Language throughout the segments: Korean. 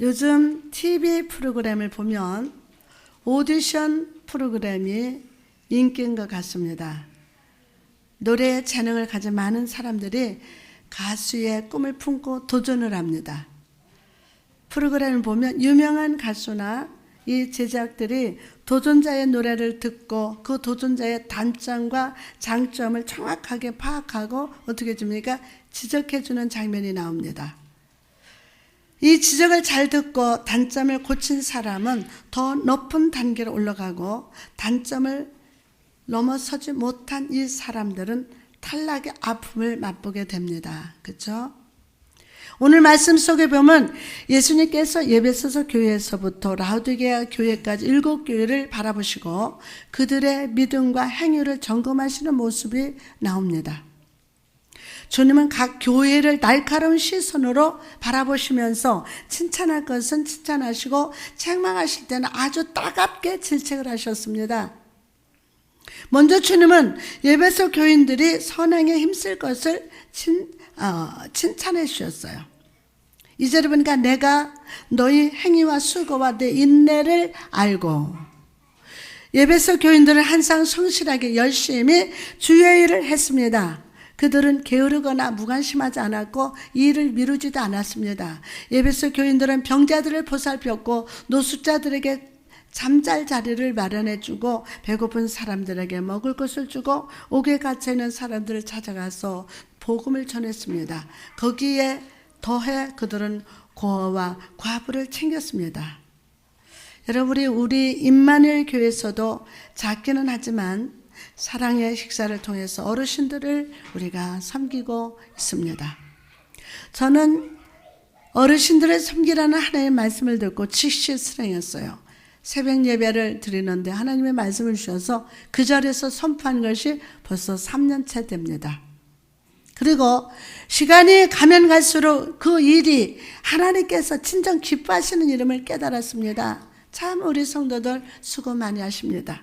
요즘 TV 프로그램을 보면 오디션 프로그램이 인기인 것 같습니다. 노래 재능을 가진 많은 사람들이 가수의 꿈을 품고 도전을 합니다. 프로그램을 보면 유명한 가수나 이 제작들이 도전자의 노래를 듣고 그 도전자의 단점과 장점을 정확하게 파악하고 어떻게 해줍니까? 지적해주는 장면이 나옵니다. 이 지적을 잘 듣고 단점을 고친 사람은 더 높은 단계로 올라가고 단점을 넘어서지 못한 이 사람들은 탈락의 아픔을 맛보게 됩니다. 그렇죠? 오늘 말씀 속에 보면 예수님께서 에베소 교회에서부터 라우디게아 교회까지 7교회를 바라보시고 그들의 믿음과 행위를 점검하시는 모습이 나옵니다. 주님은 각 교회를 날카로운 시선으로 바라보시면서 칭찬할 것은 칭찬하시고 책망하실 때는 아주 따갑게 질책을 하셨습니다. 먼저 주님은 에베소 교인들이 선행에 힘쓸 것을 칭찬해 주셨어요. 2절에 보니까 내가 너희 행위와 수고와 내 인내를 알고, 에베소 교인들은 항상 성실하게 열심히 주의 일을 했습니다. 그들은 게으르거나 무관심하지 않았고 일을 미루지도 않았습니다. 에베소 교인들은 병자들을 보살폈고 노숙자들에게 잠잘 자리를 마련해주고 배고픈 사람들에게 먹을 것을 주고 옥에 갇혀있는 사람들을 찾아가서 복음을 전했습니다. 거기에 더해 그들은 고아와 과부를 챙겼습니다. 여러분, 우리 임마누엘 교회에서도 작기는 하지만 사랑의 식사를 통해서 어르신들을 우리가 섬기고 있습니다. 저는 어르신들을 섬기라는 하나님의 말씀을 듣고 즉시 실행했어요. 새벽 예배를 드리는데 하나님의 말씀을 주셔서 그 자리에서 선포한 것이 벌써 3년째 됩니다. 그리고 시간이 가면 갈수록 그 일이 하나님께서 진정 기뻐하시는 이름을 깨달았습니다. 참 우리 성도들 수고 많이 하십니다.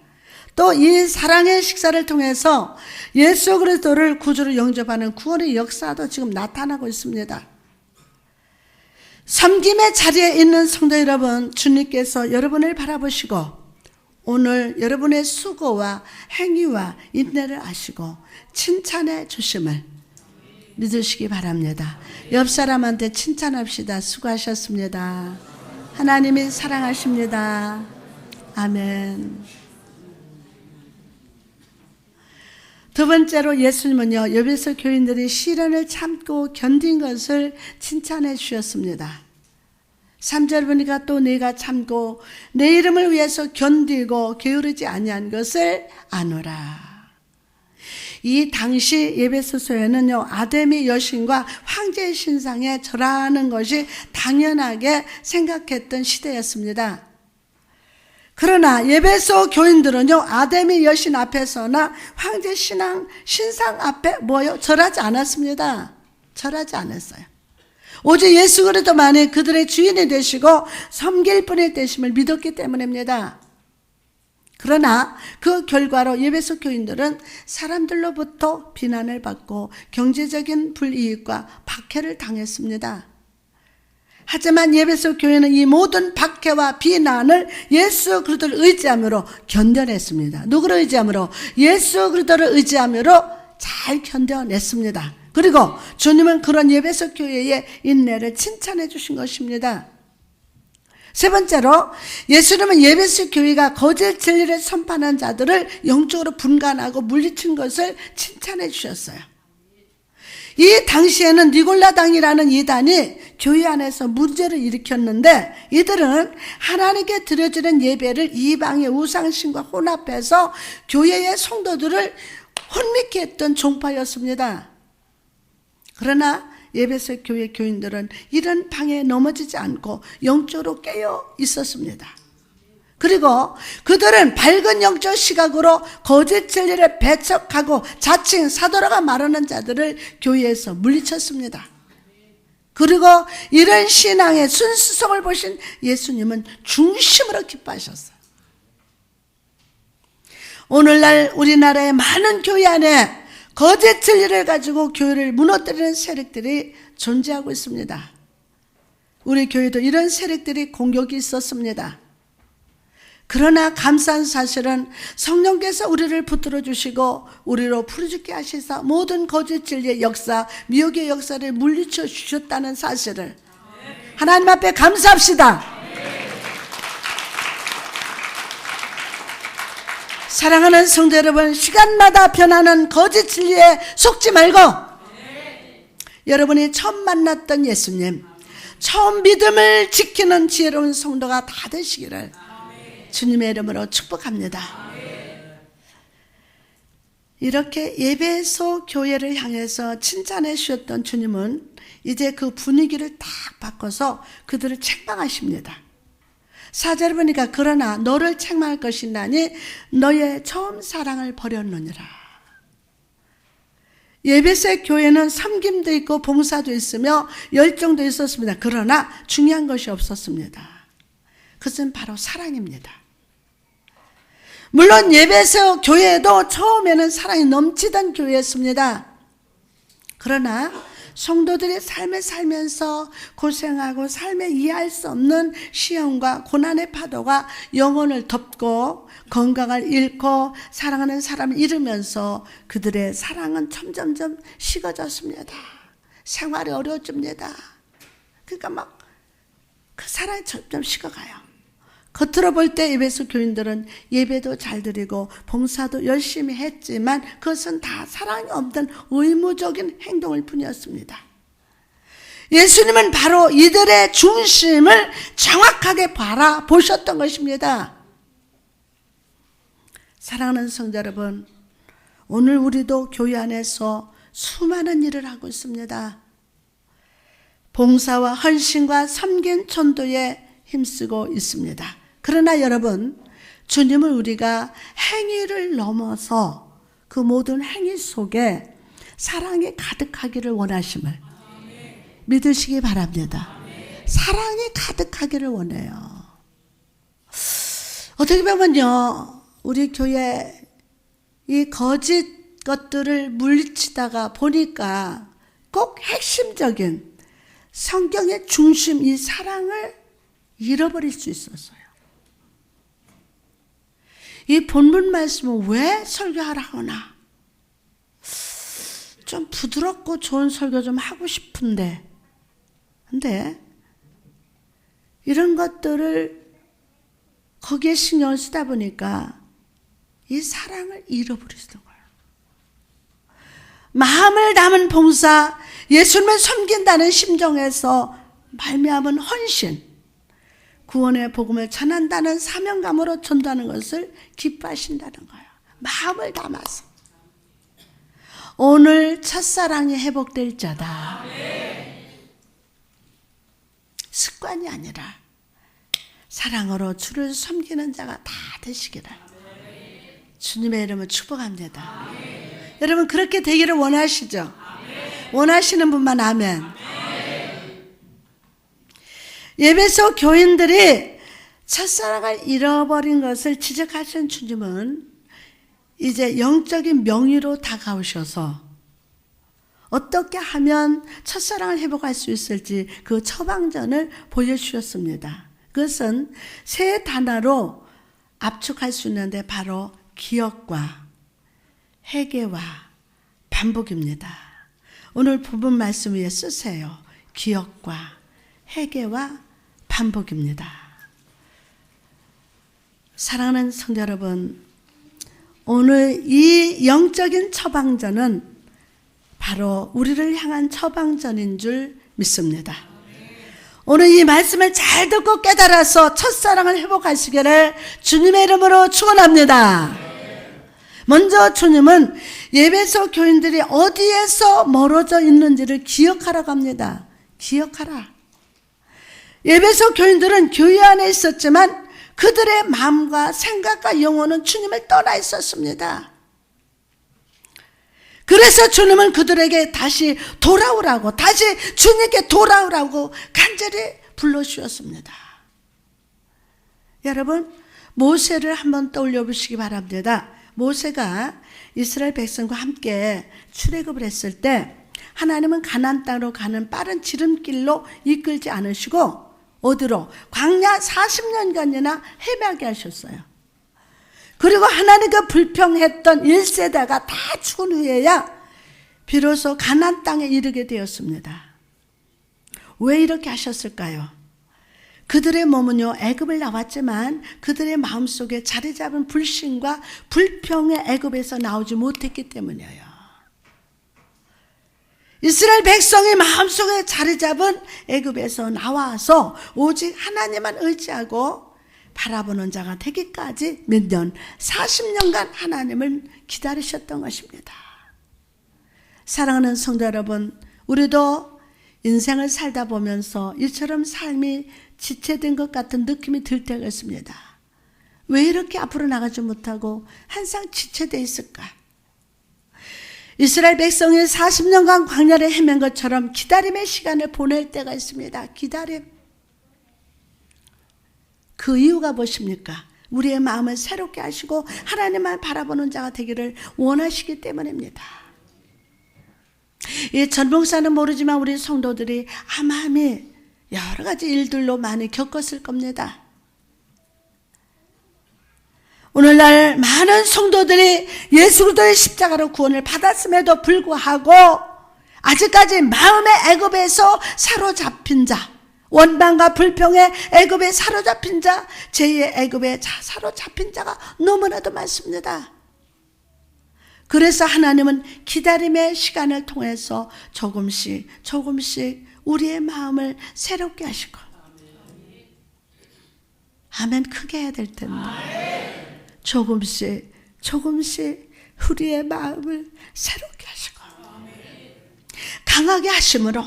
또 이 사랑의 식사를 통해서 예수 그리스도를 구주로 영접하는 구원의 역사도 지금 나타나고 있습니다. 섬김의 자리에 있는 성도 여러분, 주님께서 여러분을 바라보시고 오늘 여러분의 수고와 행위와 인내를 아시고 칭찬해 주심을 믿으시기 바랍니다. 옆 사람한테 칭찬합시다. 수고하셨습니다. 하나님이 사랑하십니다. 아멘. 두 번째로 예수님은요, 에베소 교인들이 시련을 참고 견딘 것을 칭찬해 주셨습니다. 3절 보니까 또 내가 참고 내 이름을 위해서 견디고 게으르지 아니한 것을 아노라. 이 당시 에베소서에는요, 아데미 여신과 황제의 신상에 절하는 것이 당연하게 생각했던 시대였습니다. 그러나 에베소 교인들은요, 아데미 여신 앞에서나 황제 신상 앞에 절하지 않았습니다. 절하지 않았어요. 오직 예수 그리스도만이 그들의 주인이 되시고 섬길 분이 되심을 믿었기 때문입니다. 그러나 그 결과로 에베소 교인들은 사람들로부터 비난을 받고 경제적인 불이익과 박해를 당했습니다. 하지만 에베소 교회는 이 모든 박해와 비난을 예수 그리스도를 의지함으로 견뎌냈습니다. 누구를 의지함으로? 예수 그리스도를 의지함으로 잘 견뎌냈습니다. 그리고 주님은 그런 에베소 교회의 인내를 칭찬해 주신 것입니다. 세 번째로 예수님은 에베소 교회가 거짓 진리를 선포하는 자들을 영적으로 분간하고 물리친 것을 칭찬해 주셨어요. 이 당시에는 니골라당이라는 이단이 교회 안에서 문제를 일으켰는데 이들은 하나님께 드려지는 예배를 이방의 우상신과 혼합해서 교회의 성도들을 혼미케 했던 종파였습니다. 그러나 에베소 교회 교인들은 이런 방해에 넘어지지 않고 영적으로 깨어 있었습니다. 그리고 그들은 밝은 영적 시각으로 거짓 진리를 배척하고 자칭 사도라가 말하는 자들을 교회에서 물리쳤습니다. 그리고 이런 신앙의 순수성을 보신 예수님은 중심으로 기뻐하셨어요. 오늘날 우리나라의 많은 교회 안에 거짓 진리를 가지고 교회를 무너뜨리는 세력들이 존재하고 있습니다. 우리 교회도 이런 세력들이 공격이 있었습니다. 그러나 감사한 사실은 성령께서 우리를 붙들어 주시고 우리로 부르짖게 하시사 모든 거짓 진리의 역사, 미혹의 역사를 물리쳐 주셨다는 사실을 하나님 앞에 감사합시다. 사랑하는 성도 여러분, 시간마다 변하는 거짓 진리에 속지 말고 여러분이 처음 만났던 예수님, 처음 믿음을 지키는 지혜로운 성도가 다 되시기를 주님의 이름으로 축복합니다. 이렇게 예배소 교회를 향해서 칭찬해 주셨던 주님은 이제 그 분위기를 딱 바꿔서 그들을 책망하십니다. 4절을 보니까 그러나 너를 책망할 것이나니 너의 처음 사랑을 버렸느니라. 예배소의 교회는 섬김도 있고 봉사도 있으며 열정도 있었습니다. 그러나 중요한 것이 없었습니다. 그것은 바로 사랑입니다. 물론 예배소 교회도 처음에는 사랑이 넘치던 교회였습니다. 그러나 성도들이 삶을 살면서 고생하고 삶에 이해할 수 없는 시험과 고난의 파도가 영혼을 덮고 건강을 잃고 사랑하는 사람을 잃으면서 그들의 사랑은 점점점 식어졌습니다. 생활이 어려워집니다. 그러니까 막 그 사랑이 점점 식어가요. 겉으로 볼 때 예배소 교인들은 예배도 잘 드리고 봉사도 열심히 했지만 그것은 다 사랑이 없던 의무적인 행동일 뿐이었습니다. 예수님은 바로 이들의 중심을 정확하게 바라보셨던 것입니다. 사랑하는 성도 여러분, 오늘 우리도 교회 안에서 수많은 일을 하고 있습니다. 봉사와 헌신과 섬긴 전도에 힘쓰고 있습니다. 그러나 여러분, 주님은 우리가 행위를 넘어서 그 모든 행위 속에 사랑이 가득하기를 원하심을 믿으시기 바랍니다. 사랑이 가득하기를 원해요. 어떻게 보면요, 우리 교회 이 거짓 것들을 물리치다가 보니까 꼭 핵심적인 성경의 중심, 이 사랑을 잃어버릴 수 있었어요. 이 본문 말씀은 왜 설교하라거나 좀 부드럽고 좋은 설교 좀 하고 싶은데, 근데 이런 것들을 거기에 신경을 쓰다 보니까 이 사랑을 잃어버리시는 거예요. 마음을 담은 봉사, 예수님을 섬긴다는 심정에서 말미암은 헌신, 구원의 복음을 전한다는 사명감으로 전도하는 것을 기뻐하신다는 거예요. 마음을 담아서. 오늘 첫사랑이 회복될 자다. 습관이 아니라 사랑으로 주를 섬기는 자가 다 되시기를 주님의 이름을 축복합니다. 여러분, 그렇게 되기를 원하시죠? 원하시는 분만 아멘. 예배소 교인들이 첫사랑을 잃어버린 것을 지적하신 주님은 이제 영적인 명의로 다가오셔서 어떻게 하면 첫사랑을 회복할 수 있을지 그 처방전을 보여주셨습니다. 그것은 세 단어로 압축할 수 있는데 바로 기억과 회개와 반복입니다. 오늘 본문 말씀 위에 쓰세요. 기억과 회개와 반복입니다. 사랑하는 성도 여러분, 오늘 이 영적인 처방전은 바로 우리를 향한 처방전인 줄 믿습니다. 오늘 이 말씀을 잘 듣고 깨달아서 첫사랑을 회복하시기를 주님의 이름으로 축원합니다. 먼저 주님은 예배소 교인들이 어디에서 멀어져 있는지를 기억하라고 합니다. 기억하라. 예배소 교인들은 교회 안에 있었지만 그들의 마음과 생각과 영혼은 주님을 떠나 있었습니다. 그래서 주님은 그들에게 다시 돌아오라고, 다시 주님께 돌아오라고 간절히 불러주셨습니다. 여러분, 모세를 한번 떠올려 보시기 바랍니다. 모세가 이스라엘 백성과 함께 출애굽을 했을 때 하나님은 가나안 땅으로 가는 빠른 지름길로 이끌지 않으시고 어디로? 광야 40년간이나 헤매게 하셨어요. 그리고 하나님과 불평했던 1세대가 다 죽은 후에야 비로소 가나안 땅에 이르게 되었습니다. 왜 이렇게 하셨을까요? 그들의 몸은요, 애굽을 나왔지만 그들의 마음속에 자리 잡은 불신과 불평의 애굽에서 나오지 못했기 때문이에요. 이스라엘 백성이 마음속에 자리 잡은 애굽에서 나와서 오직 하나님만 의지하고 바라보는 자가 되기까지 몇 년, 40년간 하나님을 기다리셨던 것입니다. 사랑하는 성도 여러분, 우리도 인생을 살다 보면서 이처럼 삶이 지체된 것 같은 느낌이 들 때가 있습니다. 왜 이렇게 앞으로 나가지 못하고 항상 지체되어 있을까? 이스라엘 백성이 40년간 광야를 헤맨 것처럼 기다림의 시간을 보낼 때가 있습니다. 기다림. 그 이유가 무엇입니까? 우리의 마음을 새롭게 하시고 하나님만 바라보는 자가 되기를 원하시기 때문입니다. 이 전봉사는 모르지만 우리 성도들이 아마미 여러 가지 일들로 많이 겪었을 겁니다. 오늘날 많은 성도들이 예수 그리스도의 십자가로 구원을 받았음에도 불구하고 아직까지 마음의 애굽에서 사로잡힌 자, 원망과 불평의 애굽에 사로잡힌 자, 제2의 애굽에 사로잡힌 자가 너무나도 많습니다. 그래서 하나님은 기다림의 시간을 통해서 조금씩 우리의 마음을 새롭게 하시고, 아멘 크게 해야 될 텐데, 조금씩 우리의 마음을 새롭게 하시고 강하게 하심으로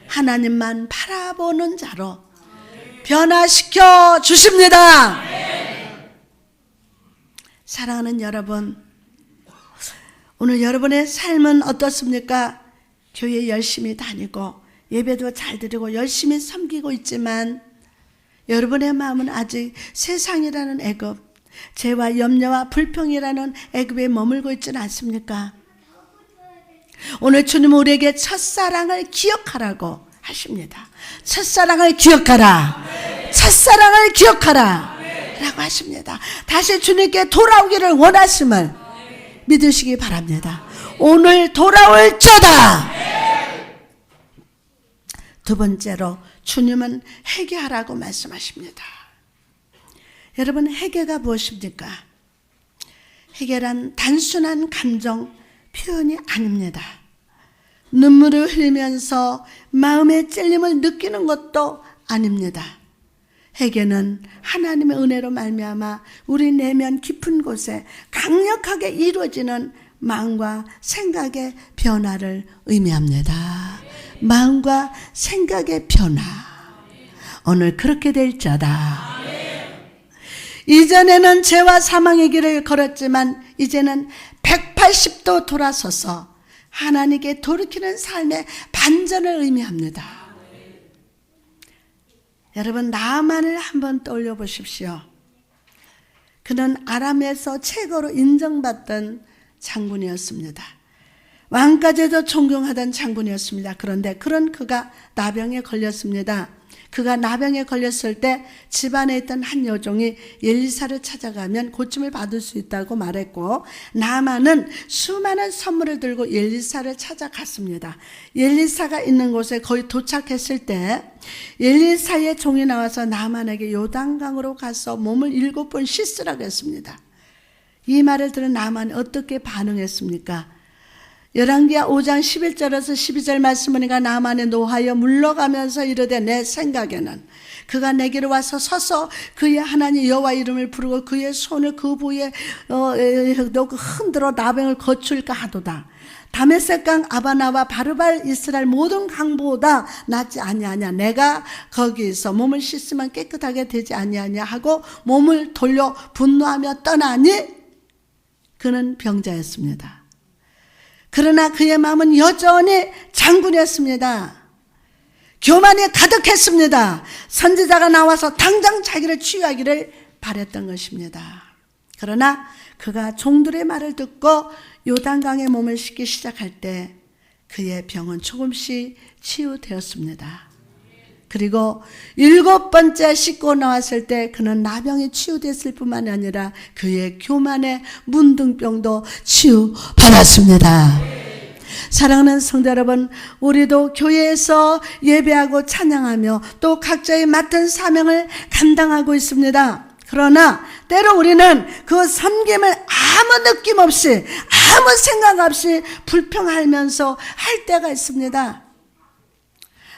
하나님만 바라보는 자로 변화시켜 주십니다. 사랑하는 여러분, 오늘 여러분의 삶은 어떻습니까? 교회 열심히 다니고 예배도 잘 드리고 열심히 섬기고 있지만 여러분의 마음은 아직 세상이라는 애굽, 죄와 염려와 불평이라는 애굽에 머물고 있지는 않습니까? 오늘 주님은 우리에게 첫사랑을 기억하라고 하십니다. 첫사랑을 기억하라. 첫사랑을 기억하라. 라고 하십니다. 다시 주님께 돌아오기를 원하심을 믿으시기 바랍니다. 오늘 돌아올 자다. 두 번째로 주님은 회개하라고 말씀하십니다. 여러분, 회개가 무엇입니까? 회개란 단순한 감정 표현이 아닙니다. 눈물을 흘리면서 마음의 찔림을 느끼는 것도 아닙니다. 회개는 하나님의 은혜로 말미암아 우리 내면 깊은 곳에 강력하게 이루어지는 마음과 생각의 변화를 의미합니다. 마음과 생각의 변화. 오늘 그렇게 될 자다. 이전에는 죄와 사망의 길을 걸었지만 이제는 180도 돌아서서 하나님께 돌이키는 삶의 반전을 의미합니다. 여러분, 나아만을 한번 떠올려 보십시오. 그는 아람에서 최고로 인정받던 장군이었습니다. 왕까지도 존경하던 장군이었습니다. 그런데 그런 그가 나병에 걸렸습니다. 그가 나병에 걸렸을 때 집안에 있던 한 여종이 엘리사를 찾아가면 고침을 받을 수 있다고 말했고, 나아만은 수많은 선물을 들고 엘리사를 찾아갔습니다. 엘리사가 있는 곳에 거의 도착했을 때 엘리사의 종이 나와서 나아만에게 요단강으로 가서 몸을 7번 씻으라고 했습니다. 이 말을 들은 나아만이 어떻게 반응했습니까? 열왕기하 5장 11절에서 12절 말씀하니까 나아만이 노하여 물러가면서 이르되 내 생각에는 그가 내게로 와서 서서 그의 하나님 여호와 이름을 부르고 그의 손을 그 부위에 놓고 흔들어 나병을 거출까 하도다. 다메섹강 아바나와 바르발 이스라엘 모든 강보다 낫지 아니하냐. 내가 거기서 몸을 씻으면 깨끗하게 되지 아니하냐 하고 몸을 돌려 분노하며 떠나니 그는 병자였습니다. 그러나 그의 마음은 여전히 장군이었습니다. 교만이 가득했습니다. 선지자가 나와서 당장 자기를 치유하기를 바랬던 것입니다. 그러나 그가 종들의 말을 듣고 요단강에 몸을 씻기 시작할 때 그의 병은 조금씩 치유되었습니다. 그리고 7번째 씻고 나왔을 때 그는 나병이 치유됐을 뿐만 아니라 그의 교만의 문둥병도 치유받았습니다. 사랑하는 성도 여러분, 우리도 교회에서 예배하고 찬양하며 또 각자의 맡은 사명을 감당하고 있습니다. 그러나 때로 우리는 그 섬김을 아무 느낌 없이, 아무 생각 없이 불평하면서 할 때가 있습니다.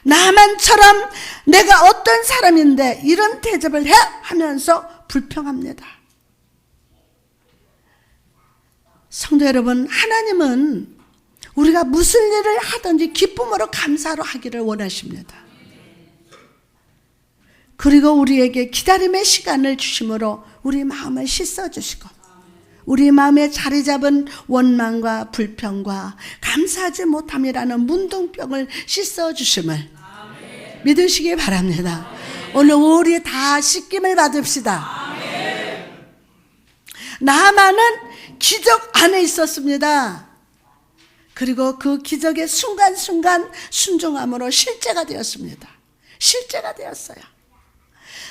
나만처럼 내가 어떤 사람인데 이런 대접을 해? 하면서 불평합니다. 성도 여러분, 하나님은 우리가 무슨 일을 하든지 기쁨으로 감사로 하기를 원하십니다. 그리고 우리에게 기다림의 시간을 주심으로 우리 마음을 씻어주시고 우리 마음에 자리 잡은 원망과 불평과 감사하지 못함이라는 문둥병을 씻어주심을 믿으시기 바랍니다. 오늘 우리 다 씻김을 받읍시다. 나만은 기적 안에 있었습니다. 그리고 그 기적의 순간순간 순종함으로 실제가 되었습니다. 실제가 되었어요.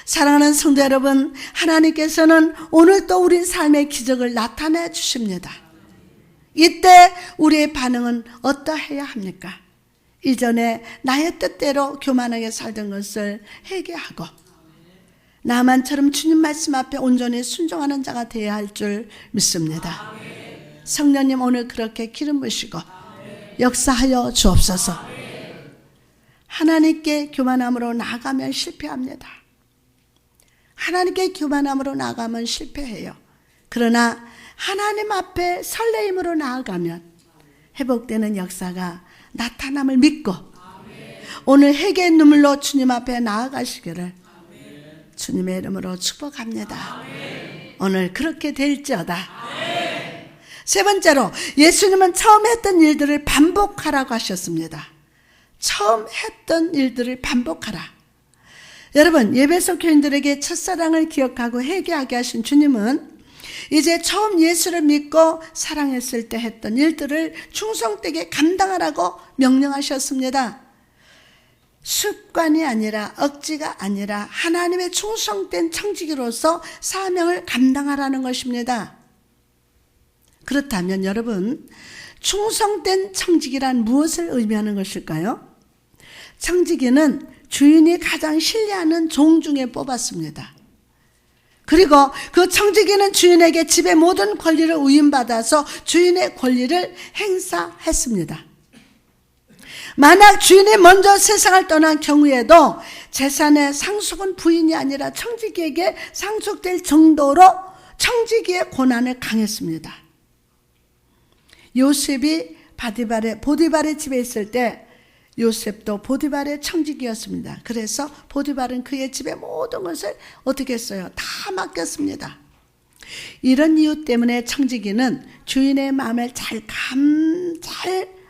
사랑하는 성도 여러분, 하나님께서는 오늘 또 우리 삶의 기적을 나타내 주십니다. 이때 우리의 반응은 어떠해야 합니까? 이전에 나의 뜻대로 교만하게 살던 것을 회개하고 나만처럼 주님 말씀 앞에 온전히 순종하는 자가 되어야 할 줄 믿습니다. 성령님 오늘 그렇게 기름 부으시고 역사하여 주옵소서. 하나님께 교만함으로 나아가면 실패합니다. 하나님께 교만함으로 나아가면 실패해요. 그러나 하나님 앞에 설레임으로 나아가면 회복되는 역사가 나타남을 믿고 오늘 회개의 눈물로 주님 앞에 나아가시기를 주님의 이름으로 축복합니다. 오늘 그렇게 될지어다. 세 번째로 예수님은 처음 했던 일들을 반복하라고 하셨습니다. 처음 했던 일들을 반복하라. 여러분, 예배소 교인들에게 첫사랑을 기억하고 회개하게 하신 주님은 이제 처음 예수를 믿고 사랑했을 때 했던 일들을 충성되게 감당하라고 명령하셨습니다. 습관이 아니라 억지가 아니라 하나님의 충성된 청지기로서 사명을 감당하라는 것입니다. 그렇다면 여러분, 충성된 청지기란 무엇을 의미하는 것일까요? 청지기는 주인이 가장 신뢰하는 종 중에 뽑았습니다. 그리고 그 청지기는 주인에게 집의 모든 권리를 위임받아서 주인의 권리를 행사했습니다. 만약 주인이 먼저 세상을 떠난 경우에도 재산의 상속은 부인이 아니라 청지기에게 상속될 정도로 청지기의 권한을 강했습니다. 요셉이 보디발의 집에 있을 때 요셉도 보디발의 청지기였습니다. 그래서 보디발은 그의 집의 모든 것을 어떻게 했어요? 다 맡겼습니다. 이런 이유 때문에 청지기는 주인의 마음을 잘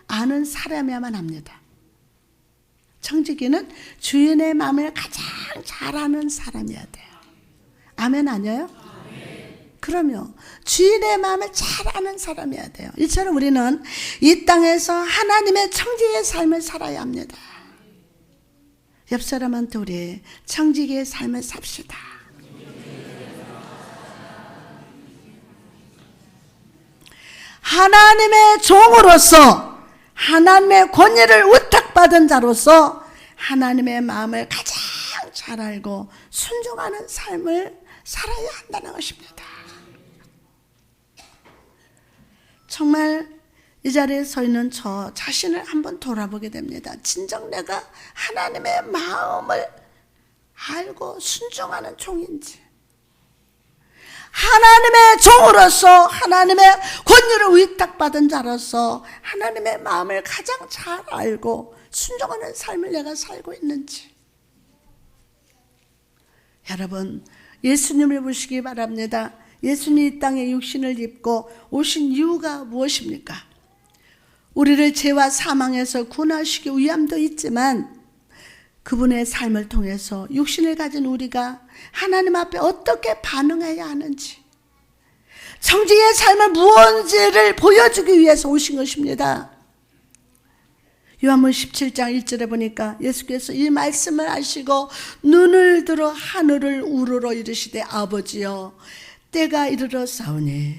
아는 사람이야만 합니다. 청지기는 주인의 마음을 가장 잘 아는 사람이어야 돼요. 아멘 아니에요? 그러면 주인의 마음을 잘 아는 사람이어야 돼요. 이처럼 우리는 이 땅에서 하나님의 청지기의 삶을 살아야 합니다. 옆 사람한테 우리 청지기의 삶을 삽시다. 하나님의 종으로서 하나님의 권위를 위탁받은 자로서 하나님의 마음을 가장 잘 알고 순종하는 삶을 살아야 한다는 것입니다. 정말 이 자리에 서 있는 저 자신을 한번 돌아보게 됩니다. 진정 내가 하나님의 마음을 알고 순종하는 종인지, 하나님의 종으로서 하나님의 권위를 위탁받은 자로서 하나님의 마음을 가장 잘 알고 순종하는 삶을 내가 살고 있는지. 여러분, 예수님을 보시기 바랍니다. 예수님이 이 땅에 육신을 입고 오신 이유가 무엇입니까? 우리를 죄와 사망에서 구원하시기 위함도 있지만 그분의 삶을 통해서 육신을 가진 우리가 하나님 앞에 어떻게 반응해야 하는지, 청지기의 삶을 무엇인지를 보여주기 위해서 오신 것입니다. 요한복음 17장 1절에 보니까 예수께서 이 말씀을 하시고 눈을 들어 하늘을 우러러 이르시되 아버지여 때가 이르러 싸우니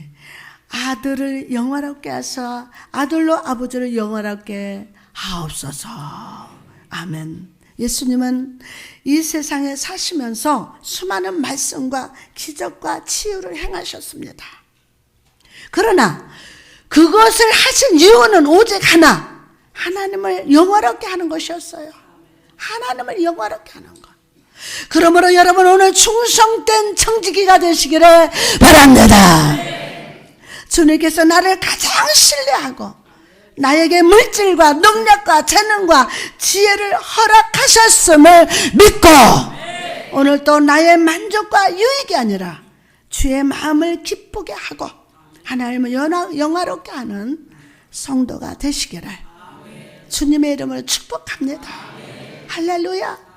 아들을 영화롭게 하사 아들로 아버지를 영화롭게 하옵소서. 아멘. 예수님은 이 세상에 사시면서 수많은 말씀과 기적과 치유를 행하셨습니다. 그러나 그것을 하신 이유는 오직 하나, 하나님을 영화롭게 하는 것이었어요. 하나님을 영화롭게 하는 것. 그러므로 여러분 오늘 충성된 청지기가 되시기를 바랍니다. 주님께서 나를 가장 신뢰하고 나에게 물질과 능력과 재능과 지혜를 허락하셨음을 믿고 오늘 또 나의 만족과 유익이 아니라 주의 마음을 기쁘게 하고 하나님을 영화롭게 하는 성도가 되시기를 주님의 이름으로 축복합니다. 할렐루야.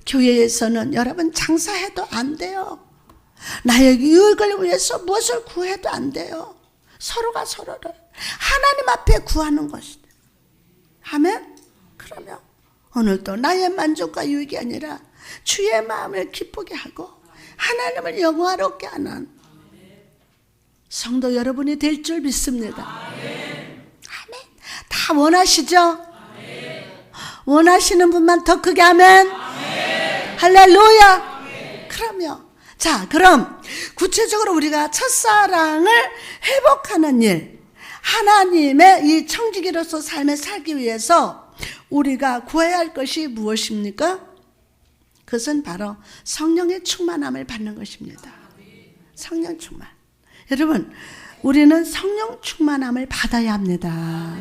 교회에서는 여러분 장사해도 안 돼요. 나의 유익을 위해서 무엇을 구해도 안 돼요. 서로가 서로를 하나님 앞에 구하는 것이다. 아멘. 그러면 오늘도 나의 만족과 유익이 아니라 주의 마음을 기쁘게 하고 하나님을 영화롭게 하는 성도 여러분이 될 줄 믿습니다. 아멘. 다 원하시죠? 원하시는 분만 더 크게 아멘. 할렐루야. 그러면 그럼 구체적으로 우리가 첫사랑을 회복하는 일, 하나님의 이 청지기로서 삶을 살기 위해서 우리가 구해야 할 것이 무엇입니까? 그것은 바로 성령의 충만함을 받는 것입니다. 성령 충만. 여러분, 우리는 성령 충만함을 받아야 합니다.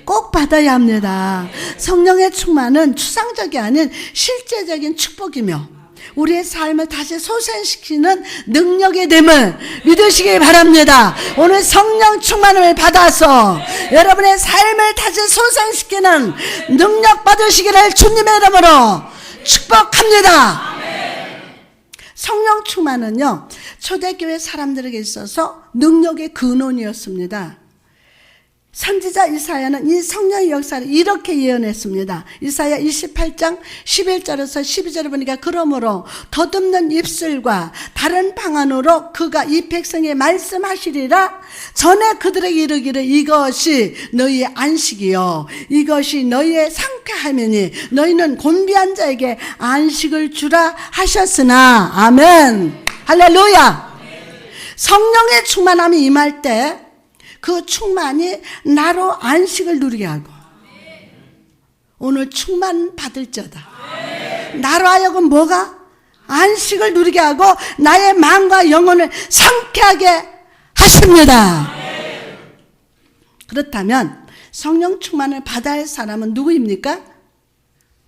꼭 받아야 합니다. 성령의 충만은 추상적이 아닌 실제적인 축복이며 우리의 삶을 다시 소생시키는 능력이 됨을 믿으시기 바랍니다. 오늘 성령 충만함을 받아서 여러분의 삶을 다시 소생시키는 능력 받으시기를 주님의 이름으로 축복합니다. 성령 충만은요, 초대교회 사람들에게 있어서 능력의 근원이었습니다. 선지자 이사야는 이 성령의 역사를 이렇게 예언했습니다. 이사야 28장 11절에서 12절을 보니까 그러므로 더듬는 입술과 다른 방언으로 그가 이 백성에 말씀하시리라. 전에 그들에게 이르기를 이것이 너희의 안식이요 이것이 너희의 상쾌함이니 너희는 곤비한 자에게 안식을 주라 하셨으나. 아멘. 할렐루야. 성령의 충만함이 임할 때 그 충만이 나로 안식을 누리게 하고 오늘 충만 받을 자다. 나로 하여금 뭐가? 안식을 누리게 하고 나의 마음과 영혼을 상쾌하게 하십니다. 그렇다면 성령 충만을 받아야 할 사람은 누구입니까?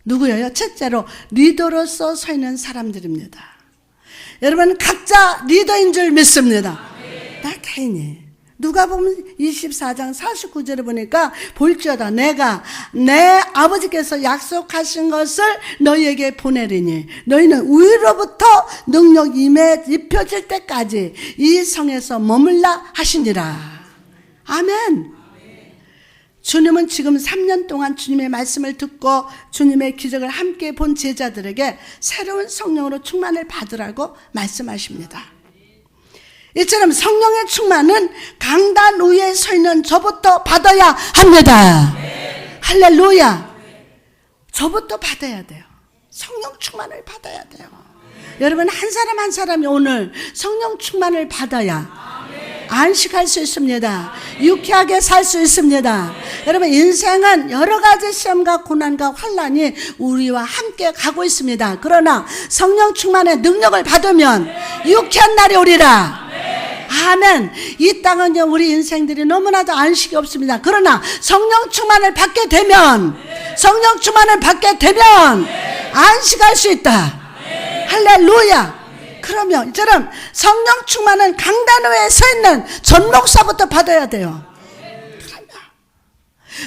누구예요? 첫째로 리더로서 서 있는 사람들입니다. 여러분 각자 리더인 줄 믿습니다. 나 개인이 누가복음 24장 49절에 보니까 볼지어다 내가 내 아버지께서 약속하신 것을 너희에게 보내리니 너희는 위로부터 능력 입혀질 때까지 이 성에서 머물라 하시니라. 아멘. 주님은 지금 3년 동안 주님의 말씀을 듣고 주님의 기적을 함께 본 제자들에게 새로운 성령으로 충만을 받으라고 말씀하십니다. 이처럼 성령의 충만은 강단 위에 서 있는 저부터 받아야 합니다. 할렐루야. 저부터 받아야 돼요. 성령 충만을 받아야 돼요. 여러분 한 사람 한 사람이 오늘 성령 충만을 받아야 안식할 수 있습니다. 유쾌하게 살 수 있습니다. 여러분 인생은 여러 가지 시험과 고난과 환난이 우리와 함께 가고 있습니다. 그러나 성령 충만의 능력을 받으면 유쾌한 날이 오리라. 아멘. 이 땅은 우리 인생들이 너무나도 안식이 없습니다. 그러나 성령 충만을 받게 되면 안식할 수 있다. 할렐루야. 그러면 이처럼 성령 충만은 강단 위에 서 있는 전 목사부터 받아야 돼요.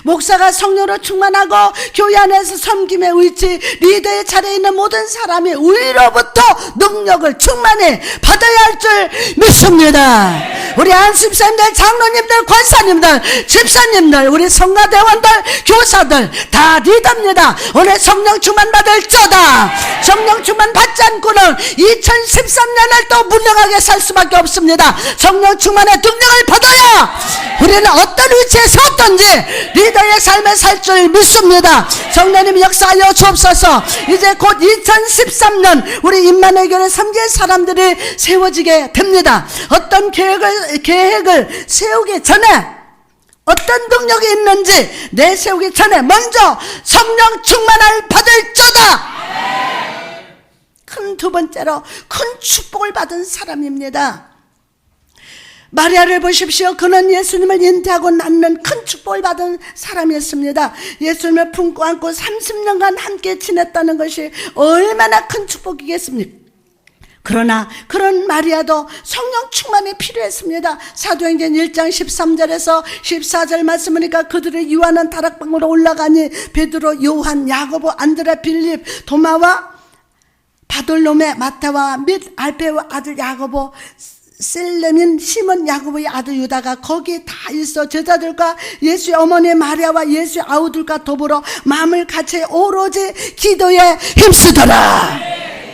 목사가 성령으로 충만하고 교회 안에서 섬김의 위치, 리더의 자리에 있는 모든 사람이 위로부터 능력을 충만히 받아야 할 줄 믿습니다. 우리 안수집사님들, 장로님들, 권사님들, 집사님들, 우리 성가대원들, 교사들 다 리더입니다. 오늘 성령 충만 받을 저다. 성령 충만 받지 않고는 2013년을 또 무능하게 살 수밖에 없습니다. 성령 충만의 능력을 받아야 우리는 어떤 위치에 섰든지 리더의 삶을 살 줄 믿습니다. 성령님 역사하여 주옵소서. 이제 곧 2013년 우리 임마누엘 교회 섬길 사람들이 세워지게 됩니다. 어떤 계획을 세우기 전에 어떤 능력이 있는지 내세우기 전에 먼저 성령 충만을 받을 자다. 큰 두 번째로 큰 축복을 받은 사람입니다. 마리아를 보십시오. 그는 예수님을 잉태하고 낳는 큰 축복을 받은 사람이었습니다. 예수님을 품고 안고 30년간 함께 지냈다는 것이 얼마나 큰 축복이겠습니까? 그러나 그런 마리아도 성령 충만이 필요했습니다. 사도행전 1장 13절에서 14절 말씀하니까 그들을 유하는 다락방으로 올라가니 베드로, 요한, 야고보, 안드레, 빌립, 도마와 바돌로메, 마타와 및 알페의 아들 야고보, 셀레민, 시몬, 야고보의 아들 유다가 거기 다 있어 제자들과 예수의 어머니 마리아와 예수의 아우들과 더불어 마음을 같이 오로지 기도에 힘쓰더라.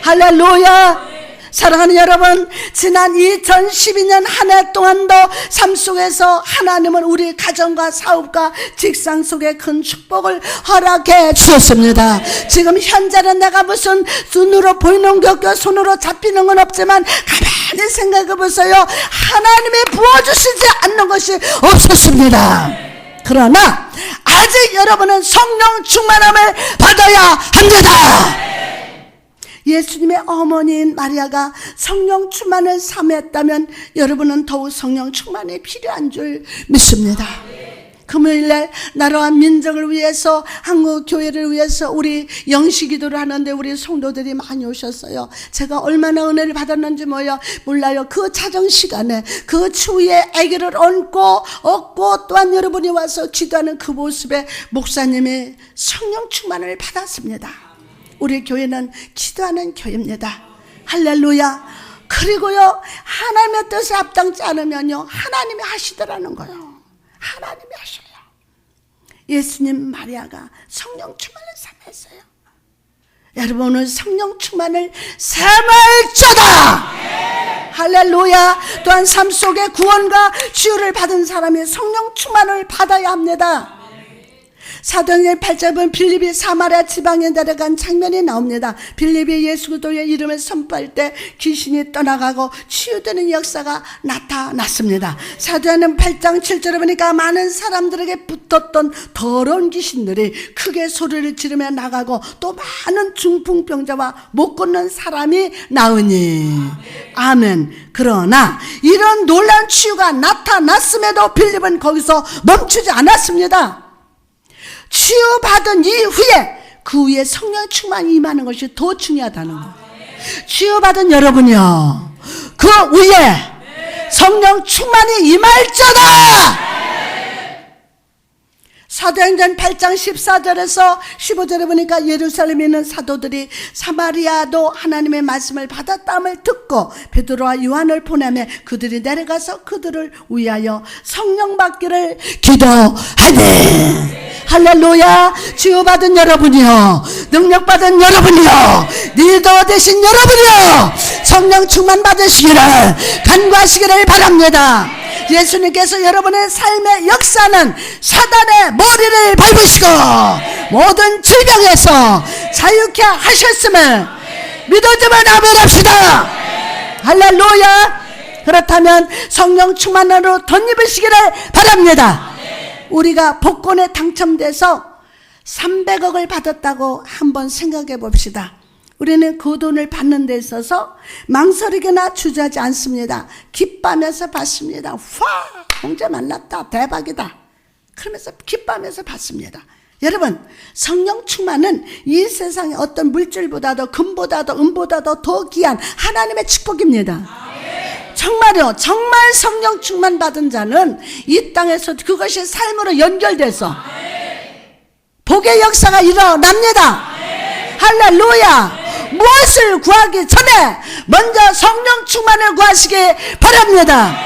할렐루야. 사랑하는 여러분, 지난 2012년 한 해 동안도 삶 속에서 하나님은 우리 가정과 사업과 직장 속에 큰 축복을 허락해 주셨습니다. 지금 현재는 내가 무슨 눈으로 보이는 것, 손으로 잡히는 건 없지만 가만히 생각해 보세요. 하나님이 부어주시지 않는 것이 없었습니다. 그러나 아직 여러분은 성령 충만함을 받아야 합니다. 예수님의 어머니인 마리아가 성령 충만을 삼했다면 여러분은 더욱 성령 충만이 필요한 줄 믿습니다. 금요일날 나라와 민족을 위해서, 한국 교회를 위해서 우리 영시기도를 하는데 우리 성도들이 많이 오셨어요. 제가 얼마나 은혜를 받았는지 몰라요. 그 자정 시간에 그 추위에 아기를 업고 또한 여러분이 와서 기도하는 그 모습에 목사님이 성령 충만을 받았습니다. 우리 교회는 기도하는 교회입니다. 할렐루야. 그리고요, 하나님의 뜻에 앞당지 않으면요, 하나님이 하시더라는 거예요. 하나님이 하셔요. 예수님, 마리아가 성령 충만을 삼았어요. 여러분은 성령 충만을 삼을자다. 할렐루야. 또한 삶 속에 구원과 치유를 받은 사람이 성령 충만을 받아야 합니다. 사도행전 8장 빌립이 사마리아 지방에 내려간 장면이 나옵니다. 빌립이 예수 그리스도의 이름을 선포할 때 귀신이 떠나가고 치유되는 역사가 나타났습니다. 사도행전 8장 7절에 보니까 많은 사람들에게 붙었던 더러운 귀신들이 크게 소리를 지르며 나가고 또 많은 중풍병자와 못 걷는 사람이 나으니. 아멘. 그러나 이런 놀라운 치유가 나타났음에도 빌립은 거기서 멈추지 않았습니다. 치유받은 이후에 그 위에 성령 충만이 임하는 것이 더 중요하다는 거예요. 치유받은 여러분이요, 그 위에 성령 충만이 임할자다. 사도행전 8장 14절에서 15절에 보니까 예루살렘에 있는 사도들이 사마리아도 하나님의 말씀을 받았다함을 듣고 베드로와 요한을 보내며 그들이 내려가서 그들을 위하여 성령 받기를 기도하니. 할렐루야. 치유받은 여러분이요, 능력받은 여러분이요, 리더 되신 여러분이요, 성령 충만 받으시기를 간구하시기를 바랍니다. 예수님께서 여러분의 삶의 역사는 사단의 머리를 밟으시고 모든 질병에서 자유케 하셨음을 믿어주면 아멘합시다. 할렐루야. 그렇다면 성령 충만으로 덧입으시기를 바랍니다. 우리가 복권에 당첨돼서 300억을 받았다고 한번 생각해 봅시다. 우리는 그 돈을 받는 데 있어서 망설이거나 주저하지 않습니다. 기뻐하면서 받습니다. 와, 형제 만났다, 대박이다, 그러면서 기뻐하면서 받습니다. 여러분, 성령 충만은 이 세상의 어떤 물질보다도 금보다도 은보다도 더 귀한 하나님의 축복입니다. 정말요, 정말 성령 충만 받은 자는 이 땅에서 그것이 삶으로 연결돼서 복의 역사가 일어납니다. 할렐루야. 무엇을 구하기 전에 먼저 성령 충만을 구하시기 바랍니다.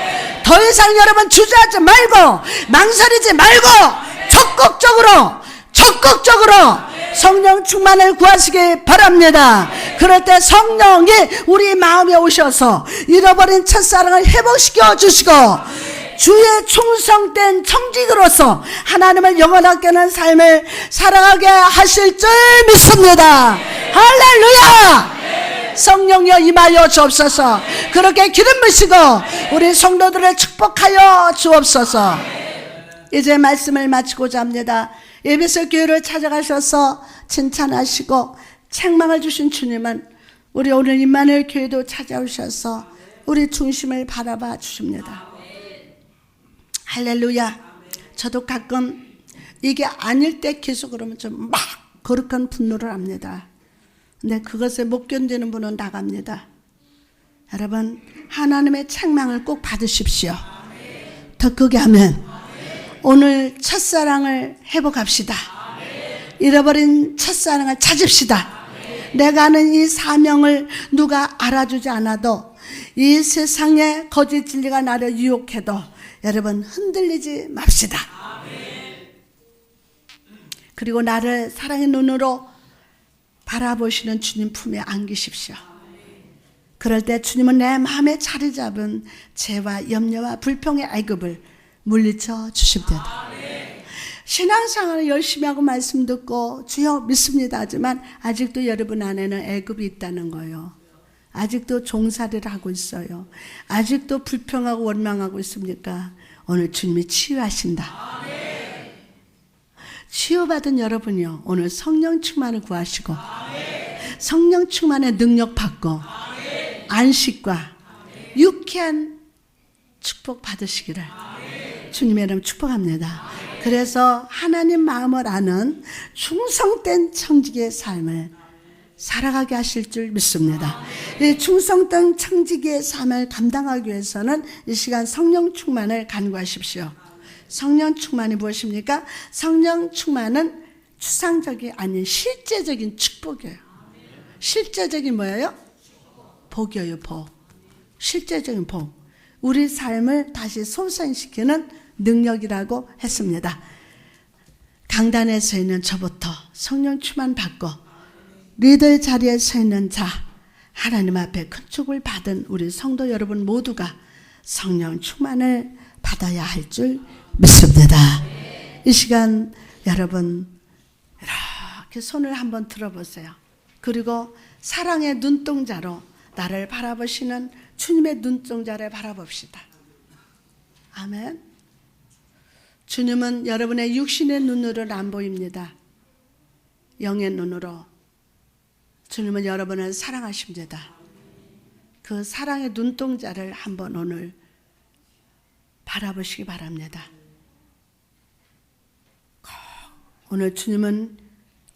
더 이상 여러분 주저하지 말고 망설이지 말고 적극적으로 성령 충만을 구하시기 바랍니다. 그럴 때 성령이 우리 마음에 오셔서 잃어버린 첫사랑을 회복시켜 주시고 주의 충성된 청직으로서 하나님을 영원하게 하는 삶을 살아가게 하실 줄 믿습니다. 할렐루야. 성령여 임하여 주옵소서. 그렇게 기름 부으시고 우리 성도들을 축복하여 주옵소서. 이제 말씀을 마치고자 합니다. 에베소 교회를 찾아가셔서 칭찬하시고 책망을 주신 주님은 우리 오늘 임마누엘 교회도 찾아오셔서 우리 중심을 바라봐 주십니다. 할렐루야. 저도 가끔 이게 아닐 때 계속 그러면 좀 막 거룩한 분노를 합니다. 근데 그것에 못 견디는 분은 나갑니다. 여러분 하나님의 책망을 꼭 받으십시오. 더 크게 하면 오늘 첫사랑을 회복합시다. 잃어버린 첫사랑을 찾읍시다. 내가 하는 이 사명을 누가 알아주지 않아도 이 세상에 거짓 진리가 나를 유혹해도 여러분 흔들리지 맙시다. 그리고 나를 사랑의 눈으로 바라보시는 주님 품에 안기십시오. 그럴 때 주님은 내 마음에 자리 잡은 죄와 염려와 불평의 애굽을 물리쳐 주십니다. 신앙생활을 열심히 하고 말씀 듣고 주여 믿습니다 하지만 아직도 여러분 안에는 애굽이 있다는 거예요. 아직도 종살이를 하고 있어요. 아직도 불평하고 원망하고 있습니까? 오늘 주님이 치유하신다. 치유받은 여러분이요, 오늘 성령 충만을 구하시고 성령 충만의 능력 받고 안식과 유쾌한 축복 받으시기를 주님의 이름 축복합니다. 그래서 하나님 마음을 아는 충성된 청지기의 삶을 살아가게 하실 줄 믿습니다. 이 충성된 청지기의 삶을 감당하기 위해서는 이 시간 성령 충만을 간구하십시오. 성령 충만이 무엇입니까? 성령 충만은 추상적이 아닌 실제적인 축복이에요. 실제적인 뭐예요? 복이에요. 복. 실제적인 복. 우리 삶을 다시 소생시키는 능력이라고 했습니다. 강단에 서 있는 저부터 성령 충만 받고 리더의 자리에 서 있는 자, 하나님 앞에 큰 축을 받은 우리 성도 여러분 모두가 성령 충만을 받아야 할 줄 믿습니다. 이 시간 여러분 이렇게 손을 한번 들어보세요. 그리고 사랑의 눈동자로 나를 바라보시는 주님의 눈동자를 바라봅시다. 아멘. 주님은 여러분의 육신의 눈으로는 안 보입니다. 영의 눈으로 주님은 여러분을 사랑하십니다. 그 사랑의 눈동자를 한번 오늘 바라보시기 바랍니다. 오늘 주님은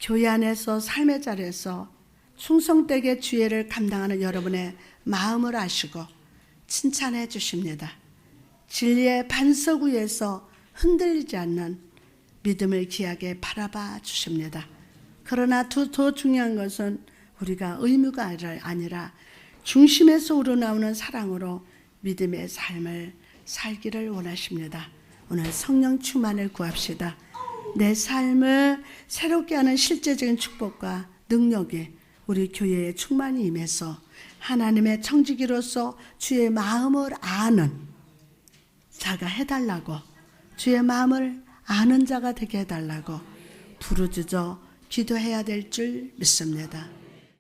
교회 안에서 삶의 자리에서 충성되게 주의를 감당하는 여러분의 마음을 아시고 칭찬해 주십니다. 진리의 반석 위에서 흔들리지 않는 믿음을 귀하게 바라봐 주십니다. 그러나 더 중요한 것은 우리가 의무가 아니라 중심에서 우러나오는 사랑으로 믿음의 삶을 살기를 원하십니다. 오늘 성령 충만을 구합시다. 내 삶을 새롭게 하는 실제적인 축복과 능력이 우리 교회에 충만히 임해서 하나님의 청지기로서 주의 마음을 아는 자가 해달라고, 주의 마음을 아는 자가 되게 해달라고 부르짖어 기도해야 될 줄 믿습니다.